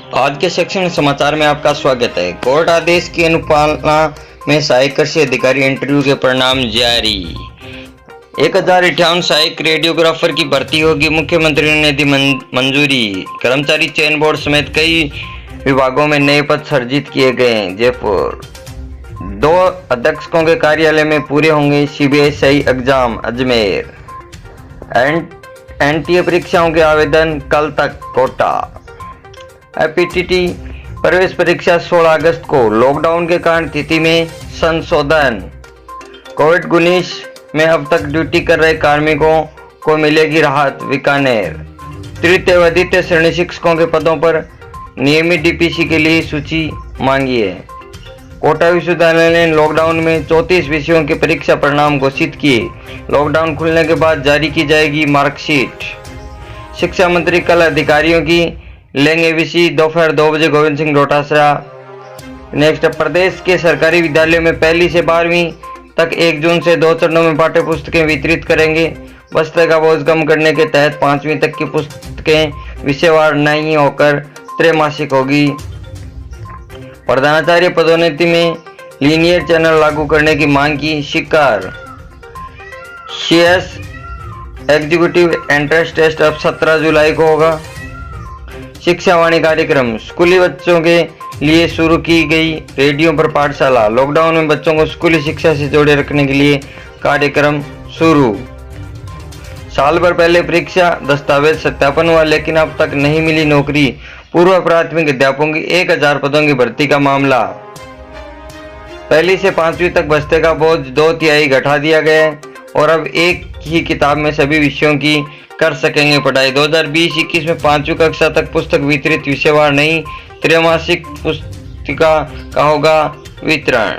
आज के सेक्शन समाचार में आपका स्वागत है। कोर्ट आदेश की अनुपालना में सहायक कृषि अधिकारी इंटरव्यू के परिणाम जारी। 1058 सहायक रेडियोग्राफर की भर्ती होगी, मुख्यमंत्री ने दी मंजूरी। कर्मचारी चयन बोर्ड समेत कई विभागों में नए पद सृजित किए गए। जयपुर 2 अधीक्षकों के कार्यालय में पूरे होंगे सीबीएसई एग्जाम। अजमेर एनटीए परीक्षाओं के आवेदन कल तक कोटा। एपीटीटी प्रवेश परीक्षा 16 अगस्त को। लॉकडाउन के कारण तिथि में संशोधन। कोविड-19 में अब तक ड्यूटी कर रहे कार्मिकों को मिलेगी राहत। बीकानेर तृतीय व द्वितीय श्रेणी शिक्षकों के पदों पर नियमित डीपीसी के लिए सूची मांगी है। कोटा विश्वविद्यालय ने लॉकडाउन में 34 विषयों के परीक्षा परिणाम घोषित किए। लॉकडाउन खुलने के बाद जारी की जाएगी मार्कशीट। शिक्षा मंत्री कल अधिकारियों की लेंगे विसी। दोपहर 2 बजे गोविंद सिंह डोटासरा। नेक्स्ट, प्रदेश के सरकारी विद्यालयों में पहली से 12वीं तक 1 जून से 2 चरणों में पाठ्य पुस्तकें वितरित करेंगे। बस्ते का बोझ कम करने के तहत 5वीं तक की पुस्तकें विषयवार नहीं होकर त्रैमासिक होगी। प्रधानाचार्य पदोन्नति में लीनियर चैनल लागू करने की मांग की शिकार। सीएस एग्जीक्यूटिव एंट्रेंस टेस्ट अब 17 जुलाई को होगा। शिक्षा वाणी कार्यक्रम स्कूली बच्चों के लिए शुरू की गई रेडियो पर पाठशाला। लॉकडाउन में बच्चों को स्कूली शिक्षा से जोड़े रखने के लिए कार्यक्रम शुरू। साल भर पहले परीक्षा दस्तावेज सत्यापन हुआ, लेकिन अब तक नहीं मिली नौकरी। पूर्व प्राथमिक अध्यापकों की 1000 पदों की भर्ती का मामला। पहली से 5वीं तक बस्ते का बोझ 2/3 घटा दिया गया है और अब एक ही किताब में सभी विषयों की कर सकेंगे पढ़ाई। 2020-21 में 5वीं कक्षा तक पुस्तक वितरित विषयवार नहीं, त्रैमासिक पुस्तिका का होगा वितरण।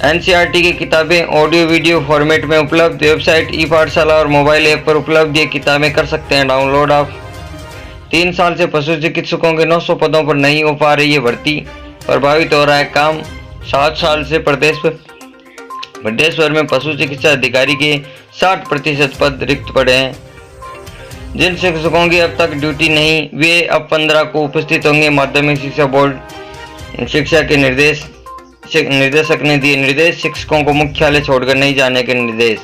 एनसीईआरटी की किताबें ऑडियो वीडियो फॉर्मेट में उपलब्ध। वेबसाइट ई पाठशाला और मोबाइल ऐप पर उपलब्ध ये किताबें कर सकते हैं डाउनलोड आप। 3 साल से पशु चिकित्सकों के 900 पदों पर नहीं हो पा रही है भर्ती, प्रभावित हो रहा है काम। 7 साल से प्रदेश भर में पशु चिकित्सा अधिकारी के 60% पद रिक्त पड़े हैं। जिन शिक्षकों की अब तक ड्यूटी नहीं, वे अब 15 को उपस्थित होंगे। माध्यमिक शिक्षा बोर्ड शिक्षा के निर्देशक ने दिए निर्देश। शिक्षकों को मुख्यालय छोड़कर नहीं जाने के निर्देश।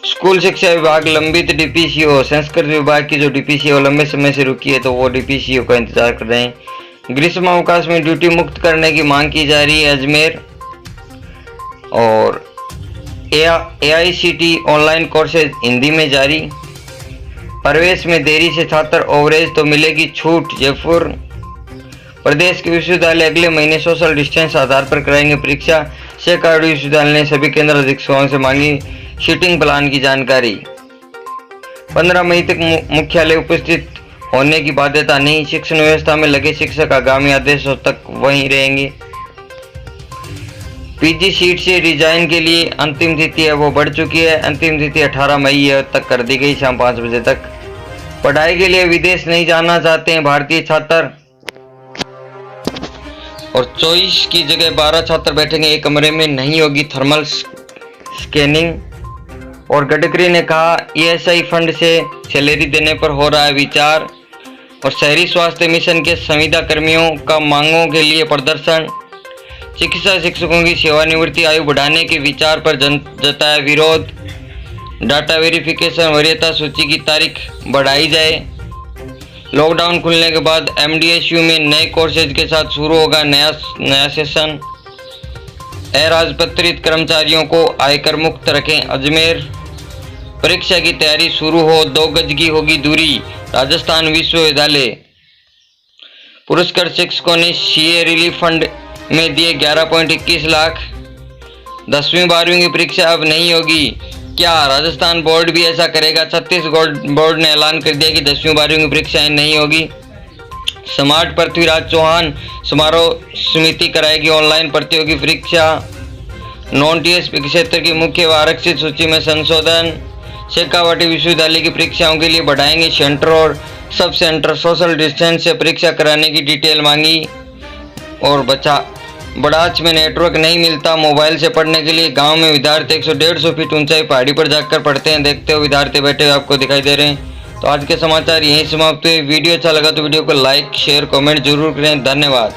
स्कूल शिक्षा विभाग लंबित डीपीसीओ। संस्कृत विभाग की जो डीपीसीओ लंबे समय से रुकी है, तो वो डीपीसीओ का इंतजार कर रहे हैं। ग्रीष्मावकाश में ड्यूटी मुक्त करने की मांग की जा रही है। अजमेर और एआईसीटी ऑनलाइन कोर्सेज हिंदी में जारी। प्रवेश में देरी से छात्र ओवरेज तो मिलेगी छूट। जयपुर प्रदेश के विश्वविद्यालय अगले महीने सोशल डिस्टेंस आधार पर कराएंगे परीक्षा। शेखावाटी विश्वविद्यालय ने सभी केंद्र अधीक्षकों से मांगी सीटिंग प्लान की जानकारी। 15 मई तक मुख्यालय उपस्थित होने की बाध्यता नहीं। शिक्षण व्यवस्था में लगे शिक्षक आगामी आदेशों तक वहीं रहेंगे। पीजी सीट से रिजाइन के लिए अंतिम तिथि है, वो बढ़ चुकी है। अंतिम तिथि 18 मई तक कर दी गई, शाम 5 बजे तक। पढ़ाई के लिए विदेश नहीं जाना चाहते हैं भारतीय छात्र और 24 की जगह 12 छात्र बैठेंगे एक कमरे में। नहीं होगी थर्मल स्कैनिंग। और गडकरी ने कहा ईएसआई फंड से सैलरी देने पर हो रहा है विचार। और शहरी स्वास्थ्य मिशन के संविदा कर्मियों का मांगों के लिए प्रदर्शन। चिकित्सा शिक्षकों की सेवानिवृत्ति आयु बढ़ाने के विचार पर जताया विरोध। डाटा वेरिफिकेशन वरीयता सूची की तारीख बढ़ाई जाए। लॉकडाउन खुलने के बाद एमडीएसयू में नए कोर्सेज के साथ शुरू होगा नया सेशन। अराजपत्रित कर्मचारियों को आयकर मुक्त रखें। अजमेर परीक्षा की तैयारी शुरू हो, 2 गज की होगी दूरी। राजस्थान विश्वविद्यालय पुरस्कार शिक्षकों ने सीए रिलीफ फंड में दिए 11.21 लाख। 10वीं 12वीं की परीक्षा अब नहीं होगी क्या? राजस्थान बोर्ड भी ऐसा करेगा। छत्तीसगढ़ बोर्ड ने ऐलान कर दिया कि 10वीं 12वीं की परीक्षाएं नहीं होगी। स्मार्ट पृथ्वीराज चौहान समारोह समिति कराएगी ऑनलाइन प्रतियोगी परीक्षा। नॉन टीएसपी क्षेत्र की मुख्य व आरक्षित सूची में संशोधन। शेखावाटी विश्वविद्यालय की परीक्षाओं के लिए बढ़ाएंगे सेंटर और सब सेंटर। सोशल डिस्टेंस से परीक्षा कराने की डिटेल मांगी। और बड़ाच में नेटवर्क नहीं मिलता मोबाइल से पढ़ने के लिए। गांव में विद्यार्थी 100-150 फीट ऊंचाई पहाड़ी पर जाकर पढ़ते हैं। देखते हो विद्यार्थी बैठे हुए आपको दिखाई दे रहे हैं। तो आज के समाचार यहीं समाप्त हुए। वीडियो अच्छा लगा तो वीडियो को लाइक शेयर कमेंट जरूर करें। धन्यवाद।